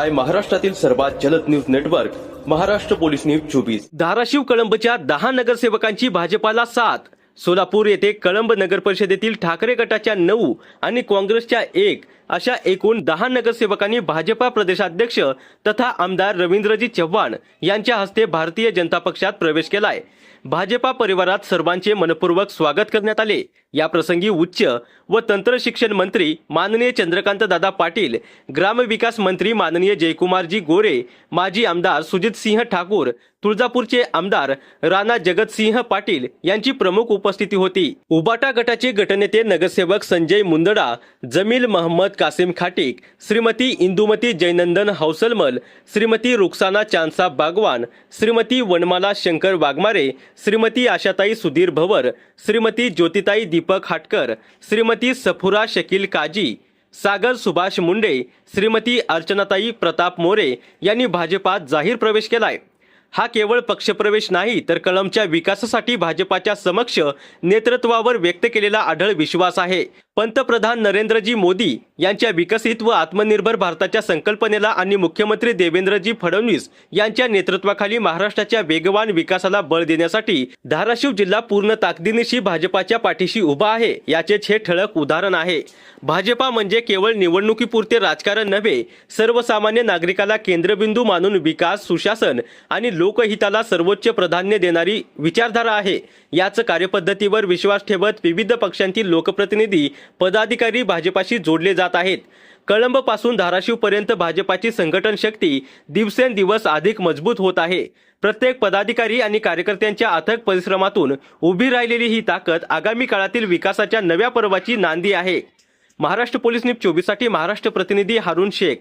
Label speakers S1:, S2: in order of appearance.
S1: पाहताय महाराष्ट्रातील सर्वात जलद news network Maharashtra police news 24।
S2: Dharashiv कळंबच्या 10 नगरसेवकांची भाजपाला साथ। सोलापूर येथे कळंब नगर परिषदेतील ठाकरे गटाच्या 9 आणि काँग्रेसच्या 1 अशा एकूण 10 नगरसेवकांनी भाजपा प्रदेशाध्यक्ष तथा आमदार रवींद्रजी चव्हाण यांच्या हस्ते भारतीय जनता पक्षात प्रवेश केलाय। भाजपा परिवारात सर्वांचे मनपूर्वक स्वागत करण्यात आले। या प्रसंगी उच्च व तंत्र शिक्षण मंत्री माननीय चंद्रकांत दादा पाटील, ग्रामविकास मंत्री माननीय जयकुमारजी गोरे, माजी आमदार सुजित सिंह ठाकूर, तुळजापूरचे आमदार राणा जगतसिंह पाटील यांची प्रमुख उपस्थिती होती। उबाटा गटाचे गटनेते नगरसेवक संजय मुंदडा, जमील मोहम्मद कासिम खाटिक, श्रीमती इंदुमती जयनंदन हौसलमल, श्रीमती रुखसाना चांदसाब बागवान, श्रीमती वनमाला शंकर वाघमारे, श्रीमती आशाताई सुधीर भवर, श्रीमती ज्योतिताई दीपक हाटकर, श्रीमती सफुरा शकील काजी, सागर सुभाष मुंडे, श्रीमती अर्चनाताई प्रताप मोरे यांनी भाजपात जाहीर प्रवेश केलाय। हा केवळ पक्षप्रवेश नाही तर कळंबच्या विकासासाठी भाजपाच्या समक्ष नेतृत्वावर व्यक्त केलेला आढळ विश्वास आहे। पंतप्रधान नरेंद्रजी मोदी यांच्या विकसित व आत्मनिर्भर भारताच्या संकल्पनेला आणि मुख्यमंत्री देवेंद्रजी फडणवीस यांच्या नेतृत्वाखाली महाराष्ट्राच्या वेगवान विकासाला बळ देण्यासाठी धाराशिव जिल्हा पूर्ण ताकदीनिशी भाजपाच्या पाठीशी उभा आहे, याचेच हे ठळक उदाहरण आहे। भाजपा म्हणजे केवळ निवडणुकीपुरते राजकारण नव्हे, सर्वसामान्य नागरिकाला केंद्रबिंदू मानून विकास, सुशासन आणि लोकहिताला सर्वोच्च प्राधान्य देणारी विचारधारा आहे। याच कार्यपद्धतीवर विश्वास ठेवत विविध पक्षांतील लोकप्रतिनिधी, पदाधिकारी भाजपाशी जोडले जात आहेत। कळंब पासून धाराशिव पर्यंत भाजपाची संघटन शक्ती दिवसेंदिवस अधिक मजबूत होत आहे। प्रत्येक पदाधिकारी आणि कार्यकर्त्यांच्या अथक परिश्रमातून उभी राहिलेली ही ताकद आगामी काळातील विकासाच्या नव्या पर्वाची नांदी आहे। महाराष्ट्र पोलीस न्यूज 24 साठी महाराष्ट्र प्रतिनिधी हारून शेख।